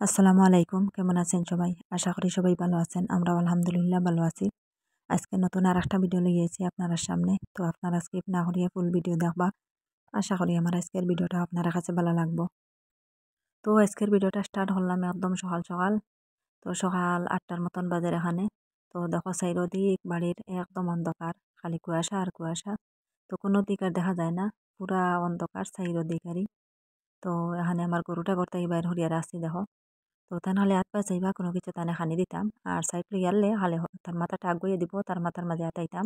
আসসালামু আলাইকুম, কেমন আছেন সবাই? আশা করি সবাই ভালো আছেন। আমরাও আলহামদুলিল্লাহ ভালো আছি। আজকে নতুন আরেকটা ভিডিও লইয়া আইছি আপনারা সামনে। তো আপনারা স্কিপ না করিয়া ফুল ভিডিও দেখবা। আশা করি আমার আজকের ভিডিওটা আপনারা কাছে ভালো লাগবো। তো আজকের ভিডিওটা স্টার্ট করলাম একদম সকাল সকাল। তো সকাল ৮টার মতন বাজে এখানে। তো দেখো চাইরদিক বাড়ির একদম অন্ধকার, খালি কুয়াশা আর কুয়াশা। তো কোনো দিক আর দেখা যায় না, পুরা অন্ধকার চাইরদিকারই। তো এখানে আমার গরুটা ঘর থেকে বাইর হরিয়া আসছি দেখো। তো তান হলে হাত পা চাইবা কোনো কিছু তানে খানি দিতাম আর সাইড লইয়ালে হালে তার মাথাটা আগুয়ে দিব, তার মাথার মাঝে আতাইতাম,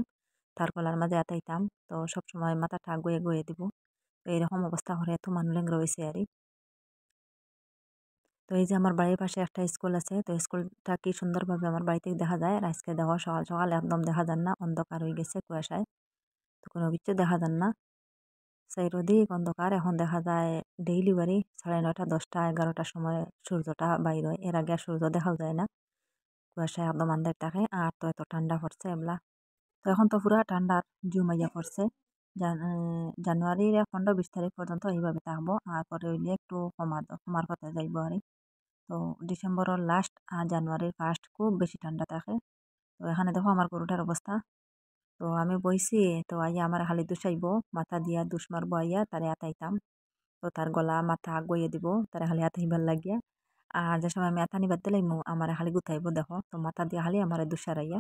তার গলার মাঝে আতাইতাম। তো সব সময় মাথাটা আগুয়ে গুয়ে দিব। তো এইরকম অবস্থা করে এত মানুষ রয়েছে আর। তো এই যে আমার বাড়ির পাশে একটা স্কুল আছে, তো স্কুলটা কি সুন্দরভাবে আমার বাড়ি থেকে দেখা যায়। আর আজকে দেখো সকাল সকাল একদম দেখা যান না, অন্ধকার হয়ে গেছে কুয়াশায়। তো কোনো কিছু দেখা যান না, চাইরদিক অন্ধকার। এখন দেখা যায় ডেইলি বাড়ি 9:30, 10টা, 11টার সময় সূর্যটা বাইর হয়, এর আগে আর সূর্য দেখাও যায় না। কুয়াশায় একদম আন্দার থাকে। আর তো এত ঠান্ডা পড়ছে এবলা। তো এখন তো পুরা ঠান্ডার জুমাইয়া পড়ছে। জানুয়ারির 15-20 তারিখ পর্যন্ত এইভাবে থাকবো, আর পরে হইলে একটু কমার কথা যাইব আর। তো ডিসেম্বরের লাস্ট আর জানুয়ারির ফার্স্ট খুব বেশি ঠান্ডা থাকে। তো এখানে দেখো আমার গরুটার অবস্থা। তো আমি বইছি, তো আইয়া আমার খালি দুষাইব, মাথা দিয়া দুষ মারবো, আইয়া তারে আতাইতাম। তো তার গলা মাথা আগুইয়ে দিব, তারে খালি আতাইবার লাগিয়া। আর যে সময় আমি আতানি বাদ দিলাইমু আমার খালি গুতাইব দেখো, তো মাথা দিয়া খালি আমার দুসারাইয়া।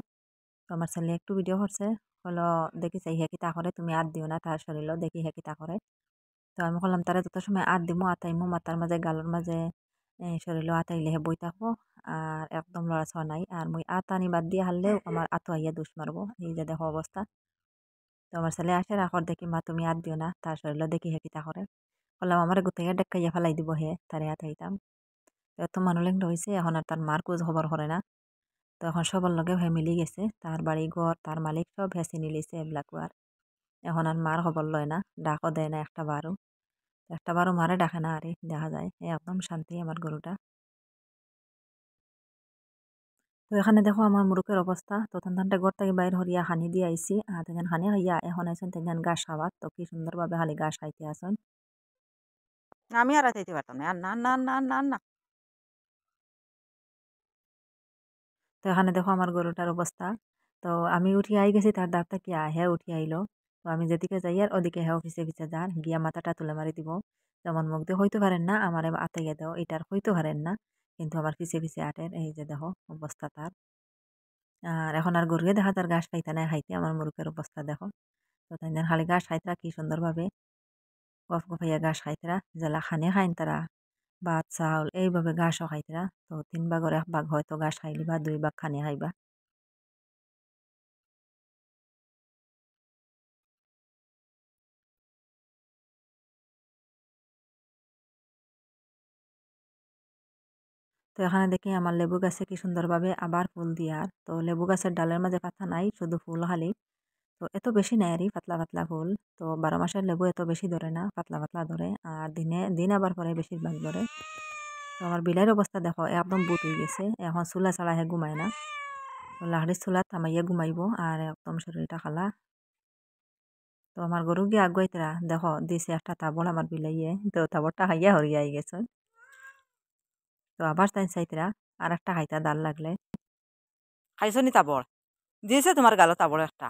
তো আমার ছেলে একটু ভিডিও করছে, হলো দেখি চাই হে কিতা করে, তুমি আত দিও না তার শরীরও, দেখি হে কিতা করে। তো আমি বললাম তারা যত সময় আত দিমু আতাইমু মাথার মাঝে গালের মাঝে শরীরও আতাইলে হে বই থাকবো। আর একদম লড়াছড়া নাই, আর মুই আতানি বাদ দিয়ে হারলেও আমার আতো আইয়া দুষ মারবো। এই যে দেখো অবস্থা। তো আমার ছেলে আসে রাখর, দেখি মা তুমি আত দিও না তার শরীরও, দেখি হে কিতা করে। বললাম আমার গুতাইয়া ডেকাইয়া ফেলাই দিব হে, তারে আতাইতাম। তো এত মানুষ হয়েছে, এখন আর তার মার খোঁজ খবর করে না। তো এখন সবার লগে হয়ে মিলি গেছে, তার বাড়ি ঘর তার মালিক সব ভেসে নিলিছে এবলাকু আর। এখন আর মার খবর লয় না, ডাকও দেয় না একটা বারও মারে ডাকে না আরে, দেখা যায় একদম শান্তি আমার গরুটা। তো এখানে দেখো আমার মুরুখের অবস্থা। তো তানটা ঘর থেকে বাইর হরিয়া হানি দিয়ে আইছি, আর তেন হানি খাইয়া এখন আইসেন তেন ঘাস খাবার। তো কি সুন্দরভাবে খালি ঘাস খাইতে আসেন। আমি আর আতাইতে পারতাম না। আর না, না, না, না, না। তো এখানে দেখো আমার গরুটার অবস্থা। তো আমি উঠি আই গেছি তার দাঁত থেকে, হ্যাঁ উঠি আইলো। তো আমি যেদিকে যাই আর ওদিকে হ্যাঁ পিছে পিছে যার গিয়া মাথাটা তুলে মারি দিব। যেমন মুখ দিয়ে হইতে পারেন না, আমার আতাইয়া দাও এটার হইতে পারেন না, কিন্তু আমার পিছে পিছে আটের। এই যে দেখো অবস্থা তার। আর এখন আর গরুয়ে দেখা তার ঘাস খাইতে না খাইতে আমার মুরুখের অবস্থা দেখো। তো তাই খালি ঘাস খাইতরা কি সুন্দরভাবে গফ গফাইয়া ঘাস খাইতরা, জেলা খানে খাইন তারা ভাত চাউল এইভাবে ঘাসও খাইতরা। তো 3 ভাগের 1 ভাগ হয়তো ঘাস খাইলি বা 2 ভাগ খানে খাইবা। তো এখানে দেখি আমার লেবু গাছে কি সুন্দরভাবে আবার ফুল দিয়ার। তো লেবু গাছের ডালের মাঝে পাতা নাই, শুধু ফুল খালি। তো এত বেশি নাই আর পাতলা পাতলা ফুল। তো 12 মাসের লেবু এত বেশি ধরে না, পাতলা পাতলা ধরে, আর দিনে দিন আবার পরে বেশিরভাগ ধরে। তো আমার বিলাইয়ের অবস্থা দেখো একদম বুত হয়ে গেছে, এখন চুলা ছাড়া হে ঘুমায় না। তো লাহড়ির চুলা থামাইয়া ঘুমাইব, আর একদম শরীরটা খালা। তো আমার গরু গিয়ে আগুয়াইতরা দেখো দিছে একটা তাবড় আমার বিলাইয়ে, তো তাবড়টা খাইয়া হরিয়াই গেছে। তো আবার তাই চাইতরা আর একটা খাইতা ডাল লাগলে। খাইছো নি তাবড়? দিয়েছে তোমার গালো তাবড় একটা।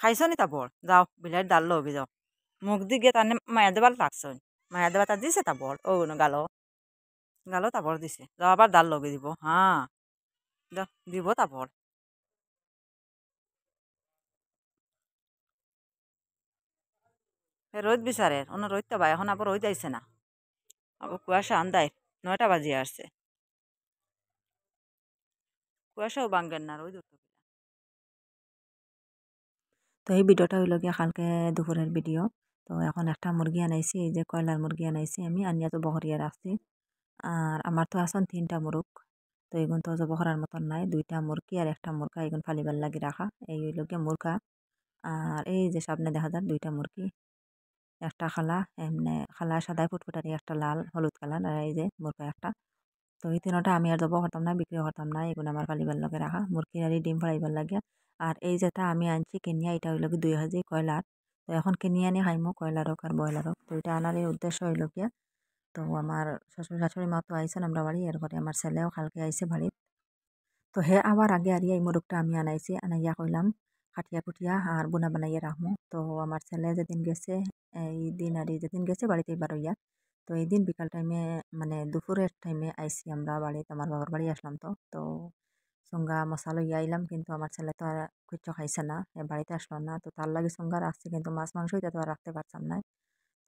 খাইছো নি তাবড়? যাও বিলাইর ডাল লগে যাও। মুখ দি গিয়ে তার মায়া দেবার লাগছো। মায়া দেবার তার দিছে তাবড় ও গালো। গালো তাবড় দিছে। যাও আবার ডাল লগে দিব। হ্যাঁ, যাও দিব তাবড়। রোদ বিচারে অন্য রোদ তো ভাই এখন আবার রোদ আইছে না। আবার কুয়াশা আন্দায় 9টা বাজিয়ে আসছে। কুয়াশাও বাঙ্গেন না রোদ উঠতে। তো এই ভিডিওটা হইল গিয়া কালকে দুপুরের ভিডিও। তো এখন একটা মুরগি আনাইছি, এই যে কয়লার মুরগি আনাইছি আমি, আনিয়া তো বহরিয়া রাখছি। আর আমার তো আসন 3টা মুরগ। তো এগুন তো জব করার মতন নাই, 2টা মুরগি আর একটা মুরগা এগুন ফালিবার লাগি রাখা। এই হইল গিয়া মুরগা। আর এই যে সামনে দেখা যার 2টা মুরগি, একটা খালা এমনি খালা সাদাই ফুটফুটারি, একটা লাল হলুদ কালার, আর এই যে মুরগা একটা। তো এই 3টা আমি আর জব করতাম না, বিক্রি করতাম না, এগুলো আমার ফালিবার লগে রাখা মুরগির আর ডিম ফাড়াইবার লাগিয়া। আর এই যেটা আমি আনছি কিনিয়া, এটা হইল কি 2 কেজি কয়লার। তো এখন কিনি আনি খাইমু কয়লার হোক আর ব্রয়লার হোক। তো এটা আনার এই উদ্দেশ্য হইল গিয়া। তো আমার শ্বশুর শাশুড়ি মা তো আইসেন আমরা বাড়ি, এরপরে আমার ছেলেও কালকে আইসে বাড়ি। তো হে আবার আগে আর এই মোরগটা আমি আনাইছি, আনাইয়া কইলাম কাটিয়া কুটিয়া আর বুনা বানাইয়া রাখবো। তো আমার ছেলে যেদিন গেছে, এই দিন আর যেদিন গেছে বাড়িতে এবার হইয়া, তো এই দিন বিকাল টাইমে মানে দুপুরের টাইমে আইসি আমরা বাড়িতে, আমার বাবার বাড়ি আসলাম। তো সঙ্গা মশা লইয়া আইলাম, কিন্তু আমার ছেলে তো আর কিচ্ছু খাইছে না, এ বাড়িতে আসলো না। তো তার লাগে সঙ্গা রাখছি, কিন্তু মাছ মাংস এটা তো আর রাখতে পারতাম না,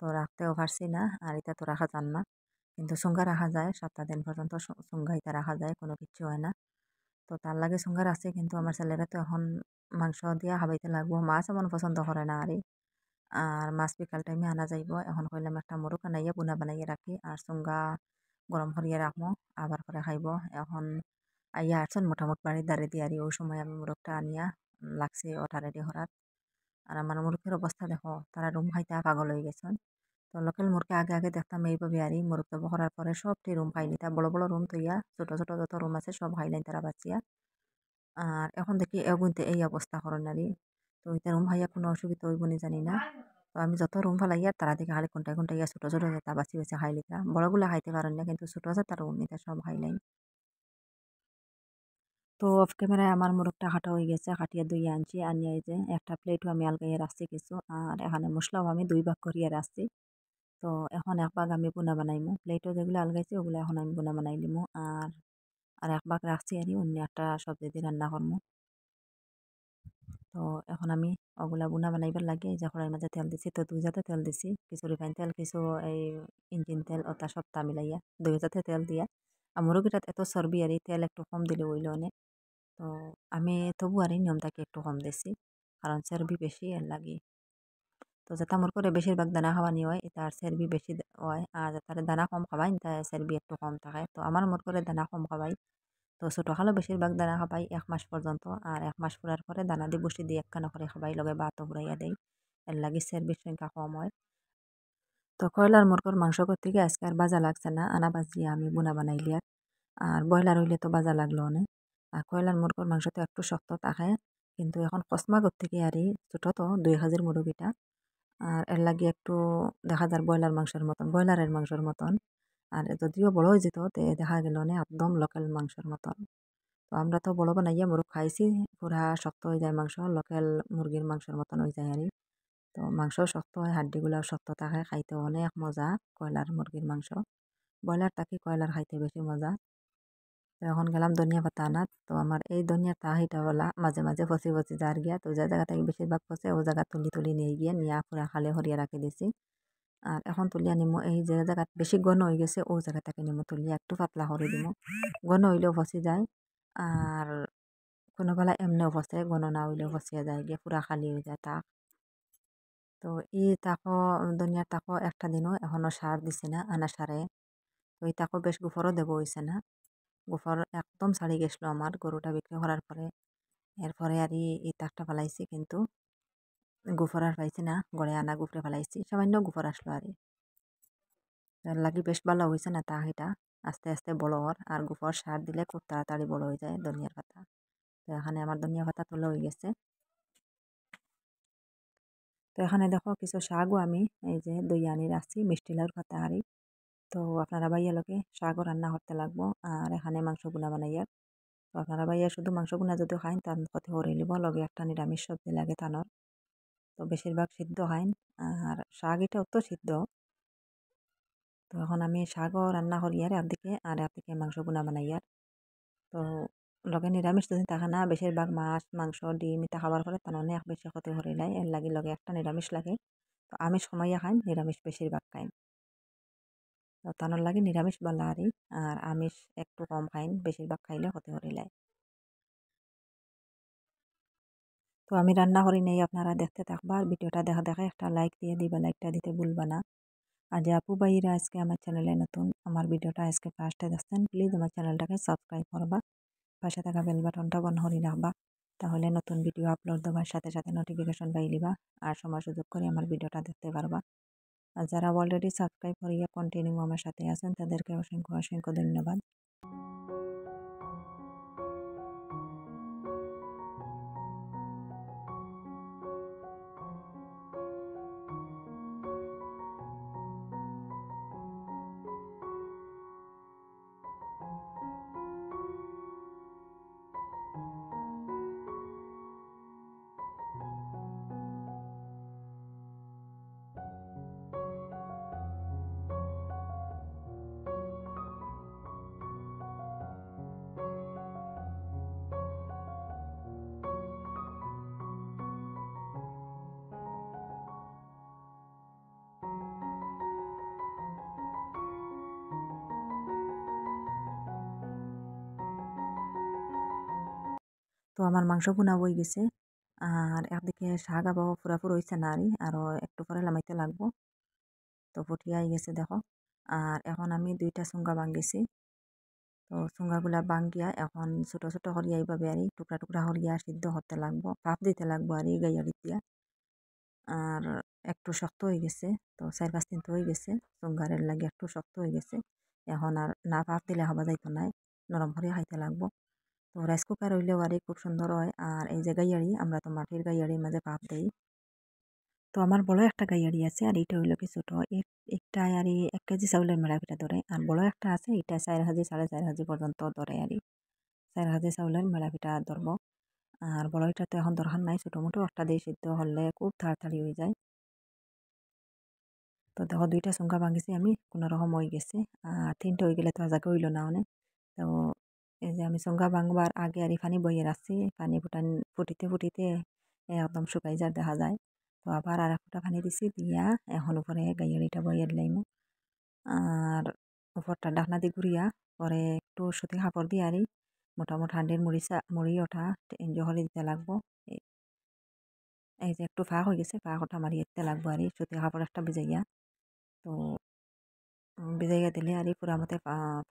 তো রাখতেও পারছি না, আর এটা তো রাখা যান না। কিন্তু সঙ্গা রাখা যায় 7 দিন পর্যন্ত, সঙ্গা এটা রাখা যায়, কোনো কিছু হয় না। তো তার লাগে সঙ্গার আছে, কিন্তু আমার ছেলেরা তো এখন মাংস দিয়া খাবাইতে লাগবো, মাছ এমন পছন্দ করে না আর মাছ বিকাল টাইমে আনা যাইব। এখন কইলাম একটা মোরগ আনাইয়া বুনা বানাইয়া রাখি, আর সঙ্গা গরম করিয়া রাখবো, আবার করে খাইব। এখন আইয়া আসছেন মোটামুটি বাড়ির দাঁড়ে দিয়ে, আর ওই সময় আমি মোরগটা আনিয়া লাগছে ওটা রেডি করার। আর আমার মুরগের অবস্থা দেখো, তারা রুম খাইতে পাগল হয়ে গেছেন। তো লোকাল মুরগি আগে আগে দেখতাম এইভাবে, আর মুরগ তৈব করার পরে সবটি রুম খাই নিতা, বড় বড় রুম তৈয়া ছোট ছোট যত রুম আছে সব খাইলেন তারা বাঁচিয়া। আর এখন দেখি এগুনতে এই অবস্থা করনারি। তো এটা রুম হাইয়া কোনো অসুবিধা হইব নি জানি না। তো আমি যত রুম ফালাইয়া তারা দেখি খালি কোনটা কোনটা ইয়া ছোট ছোট যেটা বাঁচি বাঁচি খাই লিতা, বড়গুলা খাইতে পারেন না, কিন্তু ছোট আছে তার রুম নিতে সব খাইলেন। তো অফ ক্যামেরায় আমার মোরগটা কাটা হয়ে গেছে, কাটিয়ে ধুইয়া আনছি, আনিয়ে এই যে একটা প্লেটও আমি আলগাইয়া রাখছি কিছু, আর এখানে মশলাও আমি 2 ভাগ করিয়া রাখছি। তো এখন এক ভাগ আমি বুনা বানাইমু, প্লেটও যেগুলো আলগাইছি ওগুলো এখন আমি বুনা বানাই লিমু। আর আর এক ভাগ রাখছি, আর অন্য একটা সবজি দিয়ে রান্না করবো। তো এখন আমি ওগুলা বুনা বানাইবার লাগে এই যে কড়াইয়ের মাঝে তেল দিছি, তো 2 জাতে তেল দিছি, কিছু রিফাইন তেল, কিছু এই ইঞ্জিন তেল, ওটা সবটা মিলাইয়া 2 জাতে তেল দিয়া। আর মুরগিটাত এত চর্বি, আর এই তেল একটু কম দিলে হইল অনেক। তো আমি তবু আর এই নিয়মটাকে একটু কম দিছি, কারণ চর্বি বেশি এর লাগে। তো যেটা মোর করে বেশিরভাগ দানা খাওয়ানি হয়, এটা আর চর্বি বেশি হয়, আর যাতে দানা কম খাবাই তা চর্বি একটু কম থাকে। তো আমার মোর করে দানা কম খাবাই। তো ছোটো খালো বেশিরভাগ দানা খাবাই 1 মাস পর্যন্ত, আর 1 মাস পুরার পরে দানা দিয়ে বসে দিয়ে একখানা করে খাবাই, লগে ভাতও ঘুরাইয়া দেয়, এর লাগে চর্বির সংখ্যা কম হয়। তো কয়লার মুরগোর মাংস করতে গিয়ে আজকে আর বাজা লাগছে না, আনা বাজিয়া আমি বুনা বানাইলি। আর ব্রয়লার হইলে তো বাজা লাগলো অনেক। আর কয়লার মুরগোর মাংস তো একটু শক্ত থাকে, কিন্তু এখন কসমা করতে গিয়ে আর ছোট তো 2 কেজির মুরগিটা, আর এর লাগে একটু দেখা যায় ব্রয়লার মাংসের মতন, ব্রয়লারের মাংসের মতন। আর যদিও বড় হয়ে যেত তে দেখা গেল না একদম লোকাল মাংসের মতন। তো আমরা তো বড় বানাইয়া মোরগ খাইছি, পুরা শক্ত হয়ে যায় মাংস, লোকাল মুরগির মাংসের মতন হয়ে যায় তো মাংসও শক্ত হয়, হাড্ডিগুলাও শক্ত থাকে, খাইতে অনেক মজা কয়লার মুরগির মাংস। ব্রয়লার থাকি কয়লার খাইতে বেশি মজা। তো এখন গেলাম ধনিয়া পাতা আনাত, তো আমার এই ধনিয়ার তাহিটা বলা মাঝে মাঝে ফসি ফসি যার গিয়া, তো যে জায়গা থেকে বেশিরভাগ ফসে ও জায়গা তুলি তুলি নিয়ে গিয়ে নিয়ে পুরা খালে হরিয়া রাখি দিছি। আর এখন তুলিয়া নিমো, এই যে জায়গা বেশি ঘন হয়ে গেছে ও জায়গা থেকে নিমো তুলিয়া একটু পাতলা করে দিমো, ঘন হইলেও ফসি যায়। আর কোনো বেলা এমনিও ফসে, ঘন না হইলেও ফসিয়া যায় গিয়ে, পুরা খালি হয়ে যায় তাক। তো তাকো ধনিয়ার তাকো একটা দিনও এখনো সার দিছি না, আনা সারে। তো এই তাকো বেশ গোফরও দেবো হয়েছে না, গোফর একদম ছাড়ি গেছিলো আমার গরুটা বিক্রি করার পরে। এরপরে আর এই তাকটা ফেলাইছি, কিন্তু গোফর আর পাইছি না, গড়ে আনা গুফরে ফেলাইছি, সামান্য গোফর আসলো তার লাগি বেশ ভালো হয়েছে না তাক, এটা আস্তে আস্তে বড় হওয়ার, আর গোফর সার দিলে খুব তাড়াতাড়ি বড় হয়ে যায় ধনিয়ার পাতা। তো এখানে আমার ধনিয়া পাতা তোলা হয়ে গেছে। তো এখানে দেখো কিছু শাকও আমি এই যে দই আনি রাখছি, মিষ্টি লাউর পাতা হারি। তো আপনারা ভাইয়া লোকে শাকও রান্না করতে লাগবো, আর এখানে মাংস গুনা বানাইয়া। তো আপনারা ভাইয়া শুধু মাংস গুনা যদি খাইন তার কত হরে লিব, লগে একটা নিরামিষ সবজি লাগে তানোর। তো বেশিরভাগ সিদ্ধ খাইন, আর শাক এটা অত সিদ্ধ। তো এখন আমি শাকও রান্না করি আর একদিকে, আর একদিকে মাংস গুনা বানাইয়ার। তো লগে নিরামিষ যদি থাকে না, বেশিরভাগ মাছ মাংস ডিম এটা খাবার পরে তার অনেক বেশি ক্ষতি করে লাই, এর লাগে লগে একটা নিরামিষ লাগে। তো আমিষ সময়া খাইন, নিরামিষ বেশিরভাগ খাইন। তো তানোর লাগে নিরামিষ বালা আর আমিষ একটু কম খাইন, বেশিরভাগ খাইলে ক্ষতি করে লাই। তো আমি রান্না করি নেই, আপনারা দেখতে থাকবা, আর ভিডিওটা দেখা দেখা একটা লাইক দিয়ে দিবা, লাইকটা দিতে ভুলবা না। আর যে আপু ভাইরা আজকে আমার চ্যানেলে নতুন, আমার ভিডিওটা আজকে ফার্স্টে দেখছেন, প্লিজ আমার চ্যানেলটাকে সাবস্ক্রাইব করবা, পাশে থাকা বেল বাটনটা বন্ধ করে রাখবা, তাহলে নতুন ভিডিও আপলোড দেওয়ার সাথে সাথে নোটিফিকেশন পাই লিবা, আর সময় সুযোগ করে আমার ভিডিওটা দেখতে পারবা। আর যারা অলরেডি সাবস্ক্রাইব করিয়া কন্টিনিউ আমার সাথে আছেন তাদেরকে অসংখ্য অসংখ্য ধন্যবাদ। তো আমার মাংস ভুনা হয়ে গেছে আর একদিকে শাক আবার পুরাপুরি হয়েছে না আরও একটু পরে লামাইতে লাগবো। তো ফুটিয়ে গেছে দেখো। আর এখন আমি 2টা চুঙ্গা ভাঙ্গিছি। তো চুঙ্গাগুলা ভাঙ্গিয়া এখন ছোট ছোট করিয়া এইভাবে টুকরা টুকরা করিয়া সিদ্ধ করতে লাগবো, ভাপ দিতে লাগবো গাইয়ারি দিয়া। আর একটু শক্ত হয়ে গেছে, তো 4-5 দিন তো হয়ে গেছে, চুঙ্গারের লাগে একটু শক্ত হয়ে গেছে। এখন আর না ভাপ দিলে হবা যাইতো নাই, নরম করে খাইতে লাগবো। তো রাইস কুকার হইলেও খুব সুন্দর হয়। আর এই যে গাইয়ারি, আমরা তো মাটির গাইয়ারির মাঝে ভাপ দেই। তো আমার বড় একটা গাইয়ারি আছে আর এটা হইলো কি ছোট, একটা 1 কেজি চাউলের মেলা পিঠা ধরে। আর বড় একটা আছে, এটা 4 কেজি 4.5 কেজি পর্যন্ত ধরে 4 কেজি চাউলের মেলা পিঠা ধরবো। আর বড় এটা তো এখন দরকার নাই, ছোটো মোটো একটা দিয়ে সিদ্ধ হলে খুব তাড়াতাড়ি হয়ে যায়। তো দেখো 2টা চুঙ্গা ভাঙিছি আমি, কোনো রকম হয়ে গেছে। আর 3টে হয়ে গেলে তো আর জায়গা হইলো না অনেক। তো এই যে আমি চুঙ্গা ভাঙবার আগে পানি বইয়ে রাখছি, পানি ফুটিতে ফুটিতে একদম শুকাই যা দেখা যায়। তো আবার আর এক ফুটা পানি দিছি, দিয়া এখন উপরে গাইয়ারিটা বইয়ে দিলাম। আর উপরটা ঢাকনা দিয়ে ঘুরিয়া পরে একটু সুতি কাপড় দিয়ে মোটামুটি হান্ডির মুড়ি ওঠা জহরে দিতে লাগবো। এই যে একটু ফাঁক হয়ে গেছে, ফাঁক ওঠা মারিয়ে দিতে লাগবো সুতি কাপড় একটা ভিজাইয়া। তো ভিজাইয়া দিলে পুরা মতে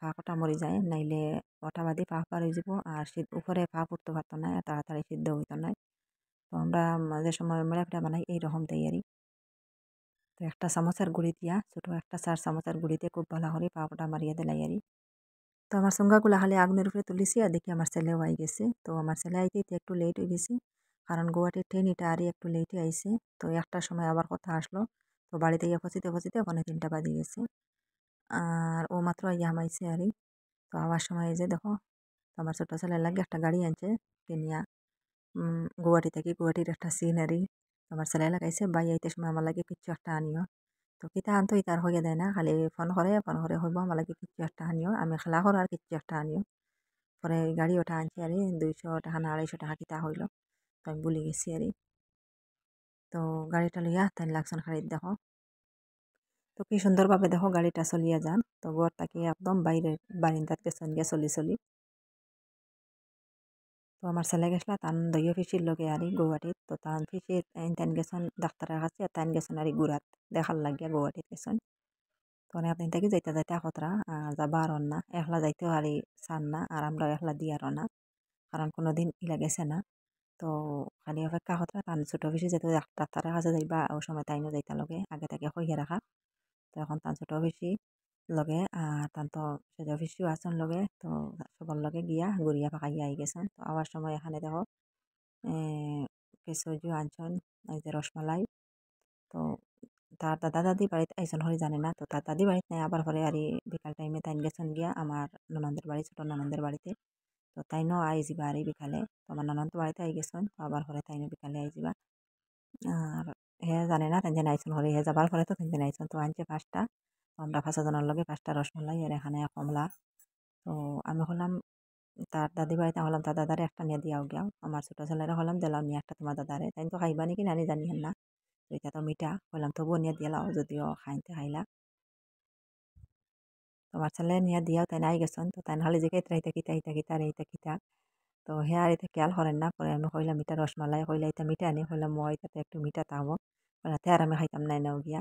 ফাঁক ওঠা মরি যায়, নাইলে ওঠা বাদি ফাঁক পার হয়ে যাব আর উপরে ফাঁক উঠতে পারতো না, তাড়াতাড়ি সিদ্ধ হইতো না। তো আমরা যে সময় মেলা পিঠা বানাই এইরকম দেই। তো একটা চামচের গুঁড়ি দিয়া, ছোটো একটা 4 চামচের গুঁড়িতে খুব ভালো করে ফাঁক ওঠা মারিয়ে দিলাই তো আমার চুঙ্গাগুলা খালি আগুনের উপরে তুলিছি আর দেখি আমার ছেলেও আই গেছে। তো আমার ছেলে আইতে একটু লেট হয়ে গেছে, কারণ গুয়াহাটির ট্রেন এটা একটু লেটে আইছে। তো একটার সময় আবার কথা আসলো, তো বাড়িতে গিয়ে পৌঁছিতে পৌঁছিতে 2:45 বাজে গেছে। আর ও মাত্র ইয়া হামাইছে তো আবার সময় এই যে দেখো, তো আমার ছোট ছেলের লাগে একটা গাড়ি আনছে কিনিয়া, গুয়াহাটি থেকে, গুয়াহাটির একটা সিনারি। আমার ছেলে লাগাইছে, বাই আইতে সময় আমার লাগে কিছু একটা আনিও। তো কিতা আনতো ইতা আর হইয়া দেয় না, খালি ফোন করে হইব আমার লাগে কিছু একটা আনিও, আমি খেলা করো আর কিছু একটা আনিও। পরে গাড়ি ওঠা আনছি 200 টাকা না 250 টাকা কিতা হইল, তো আমি ভুলে গেছি তো গাড়িটা লইয়া তাই লাগছন খাড়িত দেখো। তো কি সুন্দরভাবে দেখো গাড়িটা চলিয়া যান। তো ঘর তাকে একদম বাইরের বারিন্দাত গেছেন গিয়া চলি চলি। তো আমার ছেলে গেছলা তান দইয় ফিসির লগে গুয়াহাটিত। তো তান ফিসির তান গেছেন ডাক্তারের কাছে, আর তান গেছেন গুড়াত দেখার লাগিয়া গুয়াহাটিত গেছেন। তো অনেকদিন থেকে যাইতে যাইতে খতরা যাবা আর না, একলা যাইতেও চান না, আর আমরাও একলা দিয়ে আর না, কারণ কোনোদিন ইলা গেছে না। তো খালি অপেক্ষা খতরা তান ছোট বেশি যেতে ডাক্তারের কাছে যাইবা, ও সময় তাইনও যাইতা লগে আগে থেকে কইয়া রাখা। তো এখন তান ছোট বেশি লগে আর তান তো সেজ বেশিও আসন লগে, তো সবার লগে গিয়া ঘুরিয়া পাকাইয়া আই গেছেন। তো আবার সময় এখানে দেখো কিছু আনছন, এই যে রসমালাই। তো তার দাদা দাদি বাড়িতে আইসন হরি জানে না, তো তার দাদি বাড়িতে নাই, আবার পরে বিকাল টাইমে তাইন গেছেন গিয়া আমার ননদের বাড়ি, ছোট ননদের বাড়িতে। তো তাইনও আই যাবা বিকালে। তো আমার ননদ বাড়িতে আই গেছেন, তো আবার পরে তাইনও বিকালে আই যাবা। আর হে জানে না তাই যেন আইসন হরে, হে যাবার পরে তো তাই যেন আইসন। তো আনছে 5টা, তো আমরা 5জনের লগে 5টা রসমালাই আর এখানে কমলা। তো আমি হলাম তার দাদি বাড়িতে, হলাম তার দাদারে একটা নিয়ে দিয়াও গিয়াও, আমার ছোট ছেলেরা হলাম দিলাম নিয়ে একটা তোমার দাদারে, তাই তো খাইবা নাকি নানি জানি না। তো এটা তো মিঠা হলাম, তবুও নিয়ে দিলাও, যদিও খাইতে খাইলা। তোমার ছেলে নিয়ে দিয়াও তাই আই গেছেন। তো তাই হলে যে কেতরা ইতা কিতা ইতা কিতা রে ইতা কিতা। তো হে আর এটা খেয়াল করেন না, পরে আমি কইলাম মিঠা রসমালাই, কইলা এটা মিঠা আনি, কইলাম মই এটাতে একটু মিঠা তাও বলে আর আমি খাইতাম নাই নাও গিয়া।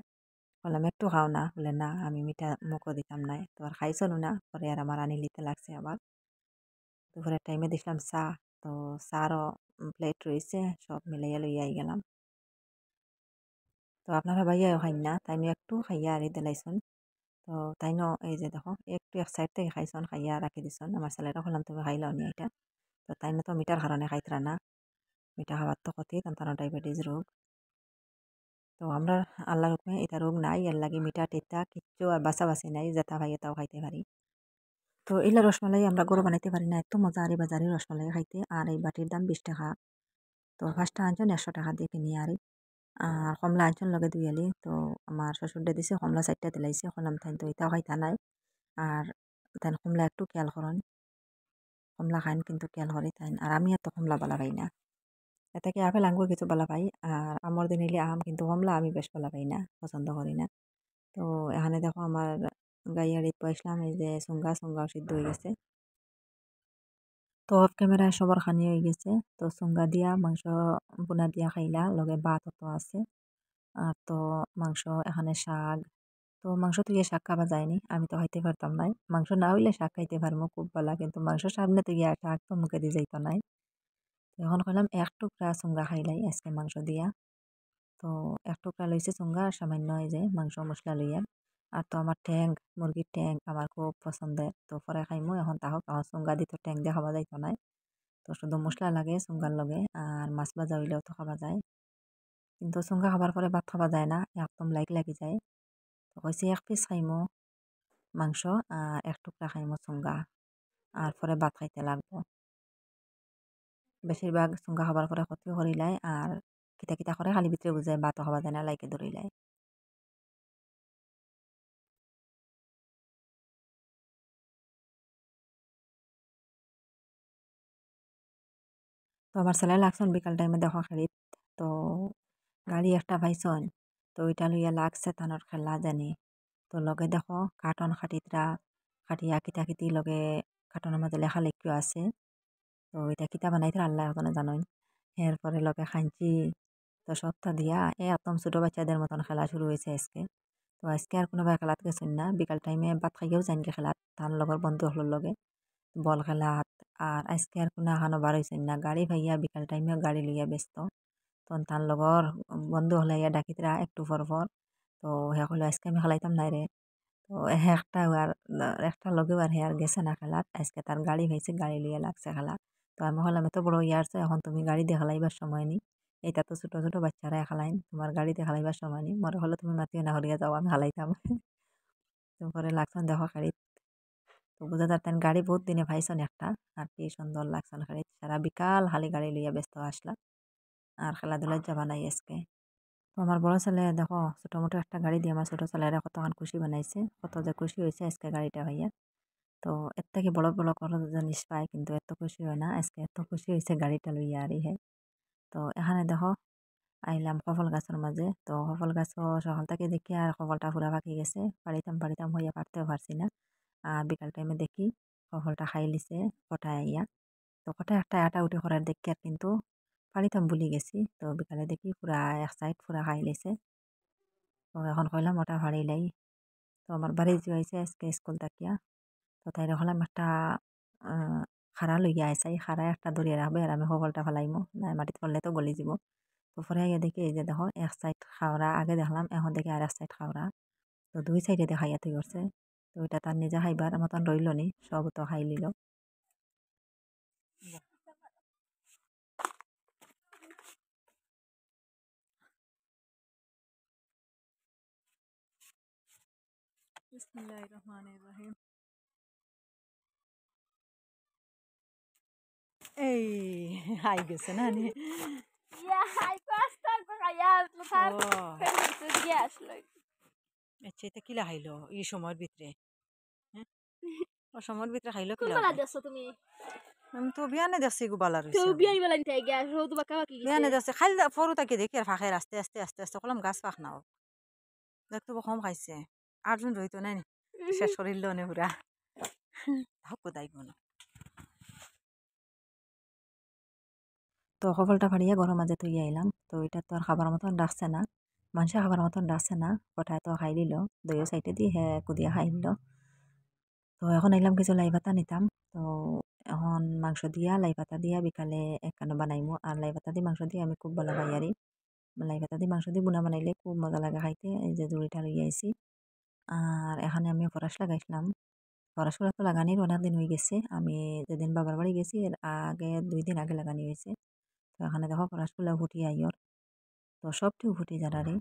বললাম একটু খাও না, বলে না আমি মিঠা মুখও দিতাম নাই। তো আর খাইছনও না, পরে আর আমার আনি লিতে লাগছে আবার। দুপুরের টাইমে দেখলাম চা, তো চারও প্লেট রয়েছে, সব মিলাইয়া লইয়া আই গেলাম। তো আপনারা ভাইয়াও খাইন না, তাইনও একটু খাইয়া দিলাইছন। তো তাইনও এই যে দেখো একটু এক সাইড থেকে খাইছন, খাইয়া রাখি দিছন। আমার ছেলেরা বললাম তুমি খাইলাও নি এটা। তো তাইনও তো মিঠার কারণে খাইতরা না, মিঠা খাবার তো ক্ষতি, তার ডায়াবেটিস রোগ। তো আমরা আল্লাহর হুকমে এটা রোগ নাই, এর লাগে মিঠা টেটা কিচ্ছু আর বাছাবাছি নাই, যেটা ভাই এটাও খাইতে পারি। তো এগুলা রসমালাই আমরা গরু বানাইতে পারি না, এত মজা বাজারে রসমালাই খাইতে। আর এই বাটির দাম 20 টাকা। তো 5টা আনছেন 100 টাকা দিয়ে কিনি আর কমলা আনছেন লগে 2 তো আমার শ্বশুরডে দিছে কমলা 4টা দিলাইছে, কলাম তাই তো এটাও খাইতা নাই। আর তাই কমলা একটু খেয়াল করেন, কমলা খাইন কিন্তু খেয়াল করে তাই। আর আমি এত কমলা বালা পাই না, এটাকে আপেল আঙ্গুর কিছু বালা পাই, আর আমর দিন হইলে আম, কিন্তু কমলা আমি বেশ বালা পাই না, পছন্দ করি না। তো এখানে দেখো আমার গাইয়ারিত পাইছিলাম এই যে চুঙ্গাও সিদ্ধ হয়ে গেছে। তো অফ ক্যামেরায় সবার খানি হয়ে গেছে। তো চুঙ্গা দিয়া মাংস বোনা দিয়া খাইলা লগে ভাত তো আছে। আর তো মাংস এখানে শাক। তো মাংস তুইয়ে শাক খাবা যায়নি, আমি তো খাইতে পারতাম নাই। মাংস না হইলে শাক খাইতে পারবো খুব ভালো, কিন্তু মাংস সামনে তো গিয়া শাক তো মুখে দিয়ে যাইতো নাই। তো এখন কইলাম এক টুকরা চুঙ্গা খাইলাই আজকে মাংস দিয়া। তো এক টুকরা লইছে চুঙ্গা আর সামান্য এই যে মাংস মশলা লইয়া। আর তো আমার ঠ্যাং, মুরগির ঠ্যাং আমার খুব পছন্দের, তো পরে খাইমু। এখন তাহক আমার চুঙ্গা দিয়ে তো ঠ্যাং দিয়ে খাওয়া যাইতো নাই। তো শুধু মশলা লাগে চুঙ্গার লগে, আর মাছ ভাজা হইলেও তো খাওয়া যায়। কিন্তু চুঙ্গা খাবার পরে ভাত খাওয়া যায় না, একদম লাগি যায়। তো কইছে এক পিস খাইমু মাংস আর এক টুকরা খাইমু চুঙ্গা, আর পরে ভাত খাইতে লাগবো। বেশিরভাগ চুঙ্গা খাবার পরে ক্ষতিও করিলাই, আর কিতা কিতা করে খালি ভিতরে বুঝায় ভাতও খাওয়া যায় না, লাইকে ধরিলাই। তো আমার ছেলে লাগছন বিকাল টাইমে দেখো খেলিত। তো গাড়ি একটা পাইছন, তো ওইটা লইয়া লাগছে তানোর খেলা জানি। তো লগে দেখো কার্টন খাটিতরা খাটিয়া কিতা কিতি লগে কার্টনের মাঝে লেখা লেখিও আছে। তো এটা কিতা বানাইতে আল্লাহ এখন জানোই। এরপরে লগে খাঞ্চি। তো সপ্তাহ দিয়া একদম ছোট বাচ্চাদের মতন খেলা শুরু হয়েছে আজকে। তো আজকে আর কোনোবাই খেলাত গেছেন না, বিকাল টাইমে ভাত খাইয়াও যাইনকে খেলাত তার লগর বন্ধু হলোর লগে বল খেলাত। আর আজকে আর কোনো এখনো বার হয়েছেন না, গাড়ি ভাইয়া বিকাল টাইমেও গাড়ি লইয়া ব্যস্ত। তখন তার লগর বন্ধু হলাইয়া ডাকিতরা একটু পর। তো হে কইলো আজকে আমি খেলাইতাম নাই রে। তো একটা আর একটা লগেও আর হে আর গেছে না খেলাত, আজকে তার গাড়ি হয়েছে, গাড়ি লিয়ে লাগছে খেলা। তো আমি বললাম এত বড় ইয়ারছো এখন তুমি গাড়ি দিয়ে খেলাইবার সময় নি, এটা তো ছোট ছোট বাচ্চারা খেলাইন, তোমার গাড়ি দিয়ে খেলাইবার সময় নি, মনে হলো তুমি মাতিও না হরিয়া যাও আমি খেলাইতাম। তারপরে লাগছেন দেখো গাড়ি। তো বুঝা যাতেন গাড়ি বহুত দিনে পাইছন একটা, আর কি সুন্দর লাগছেন গাড়ি, সারা বিকাল খালি গাড়ি লইয়া ব্যস্ত আসলা। আর খেলাধুলায় যাবা নাই আজকে। তো আমার বড় ছেলে দেখো ছোট মোটো একটা গাড়ি দিয়ে আমার ছোট ছেলেরা কতক্ষণ খুশি বানাইছে, কত যে খুশি হয়েছে আজকে গাড়িটা ভাইয়া। তো এর থেকে বড় বড় কোনো জিনিস পায় কিন্তু এত খুশি হয় না, আজকে এত খুশি হয়েছে গাড়িটা লইয়া আর হে। তো এখানে দেখো আইলাম কফল গাছের মাঝে। তো কফল গাছ সকাল থেকে দেখি আর কফলটা পুরা পাকি গেছে, পারিতাম হইয়া পারতেও পারছি না। আর বিকাল টাইমে দেখি কফলটা খাই লিছে কটায় আইয়া। তো কটায় একটা আটা উঠে করার দেখি আর কিন্তু পারিতাম ভুলি গেছি। তো বিকালে দেখি পুরা এক সাইড পুরা খাই লিছে। তো এখন কইলাম ওটা ভাড়িলাই। তো আমার বাড়ি যে আইছে আজকে স্কুল থাকিয়া। তো তাই হলাম একটা খাড়া লইয়া আইসাই, খাড়া একটা ধরিয়া রাখবে আর আমি সকলটা ফেলাইমো না, মাটিত পড়লে তো গলি যাব। তো পরে আইয়া দেখি এই যে দেখো এক সাইড খাওয়া আগে দেখলাম, এখন দেখি আর এক সাইড খাওয়া। তো দুই সাইডে দেখাইয়া তুই করছে। তো ওইটা তার নিজে খাইবার মতন রইল নি, সব তো খাই লিল। বিসমিল্লাহির রহমানির রহিম। এই হাই গেছে না নি। Ja, ich weiß dann, ja, total ও vergessen. আচ্ছা, এটা কিলা খাইলো এই সময়ের ভিতরে? হ্যাঁ, ও সময়ের ভিতরে খাইলো Komm কিলা mal ওটাই? das so তুমি আমি তো বিয়ানে দেখছি গুবালা তো রয়েছে আমি। বিয়ানি বেলা নিতে গিয়া রোদ বাঁকা বাকি গেছে বিয়ানে দেখছি খাইল ফরু তাকে দেখি আর ফাঁকের আস্তে কলম গাছ পাক নাও দেখতো কম খাইছে। আটজন রইতো নাই নি, শেষ করিল নে পুরা। থাক কোথায় কোনো। তো কপালটা ফাড়িয়া গরম মাঝে তুই আইলাম। তো এটা তো আর খাবার মতন রাখছে না, মানুষে খাবার মতন রাখছে না, কটায় তো খাই দিল, দইও সাইডে দিয়ে হ্যাঁ কুদিয়া খাই দিল। তো এখন আইলাম কিছু লাই পাতা নিতাম। তো এখন মাংস দিয়া লাই পাতা দিয়া বিকালে একখানো বানাইমু, আর লাই পাতা দিয়ে মাংস দিয়ে আমি খুব ভালো পাই। লাই পাতা দিয়ে মাংস দিয়ে বুনা বানাইলে খুব মজা লাগে খাইতে। এই যে জুড়িটা লইয়া আইছি। আর এখানে আমি ফরাস লাগাইছিলাম। ফরাসগুলো তো লাগানির অনেক দিন হয়ে গেছে, আমি যেদিন বাবার বাড়ি গেছি এর আগে 2 দিন আগে লাগানি হয়েছে। তো এখানে দেখো ফরাসগুলো ফুটি আইয়র। তো সবটিও ফুটি যারারে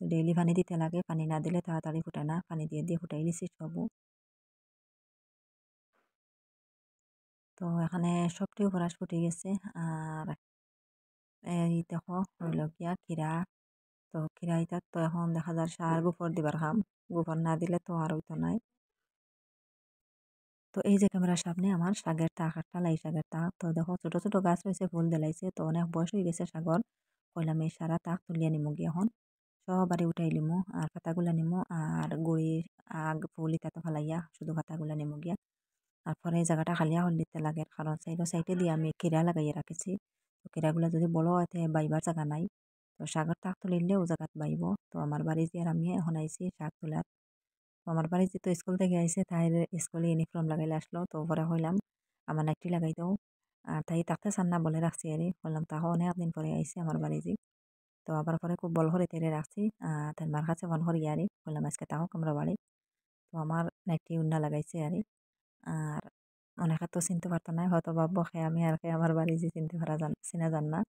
ডেইলি পানি দিতে লাগে, পানি না দিলে তাড়াতাড়ি ফুটে না, পানি দিয়ে দিয়ে ফুটাই দিছি সবও। তো এখানে সবটিও ফরাস ফুটে গেছে। আর এই দেখো হইল গিয়া খিরা। তো খিরা ইটার তো এখন দেখা যায় সার গোবর দিবার খাম, গোবর না দিলে তো আর হইতো নাই। তো এই যে ক্যামেরার সামনে আমার শাকের তাক একটা, লাই শাকের তাক। তো দেখো ছোট ছোট গাছ রয়েছে, ফুল দিলাইছে, তো অনেক বয়স হয়ে গেছে শাকর। কইলাম এই সারা তাক তুলিয়া নিমু গিয়ে এখন সবারই উঠাই লিমু, আর পাতাগুলা নিমু, আর গুড়ির আগ ফুল ইটা তো ফালাইয়া শুধু পাতাগুলা নিমু গিয়া। তারপরে এই জায়গাটা খালিয়া হল দিতে লাগে, কারণ সাইডে দিয়ে আমি কিরা লাগাইয়া রাখেছি। তো কিরাগুলা যদি বড় হয় বাইবার জায়গা নাই। তো শাকের তাক তুলিলে ও জায়গাত বাইব। তো আমার বাড়ি যে আর আমি এখন আইছি শাক তোলার। তো আমার বাড়ি যেহেতু স্কুল থেকে আইছে তাই স্কুলে ইউনিফর্ম লাগাইলে আসলো, তো পরে হইলাম আমার নাইটি লাগাই দাও। আর তাই তাকতে সান্না বলে রাখছি আরে বললাম তাহলে অনেক দিন পরে আইসি আমার বাড়ি যে। তো আবার পরে খুব বল করে তেরে রাখছি, তার মার কাছে ফোন করি আরে বললাম আজকে তাহো আমরা বাড়ি। তো আমার নাইটি উন্না লাগাইছে আরে। আর অনেকে তো চিনতে পারতো না, হয়তো ভাববো খে আমি আর খে আমার বাড়ি যে চিনতে পারা চিনা যান না।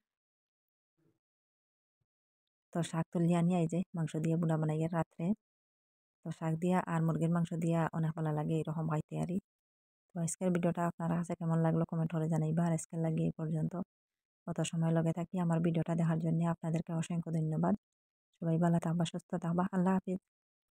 তো শাক তুলিয়া নিয়ে যে মাংস দিয়ে বুনা বানাইয়া রাত্রে। তো শাক দিয়া আর মুরগির মাংস দিয়া অনেক ভালো লাগে এরকম খাইতে আরি। তো আজকের ভিডিওটা আপনার কাছে কেমন লাগলো কমেন্ট করে জানাইবা। আর আজকের লাগে এই পর্যন্ত। কত সময় লগে থাকি আমার ভিডিওটা দেখার জন্য আপনাদেরকে অসংখ্য ধন্যবাদ। সবাই ভালো থাকবা, সুস্থ থাকবা। আল্লাহ হাফিজ।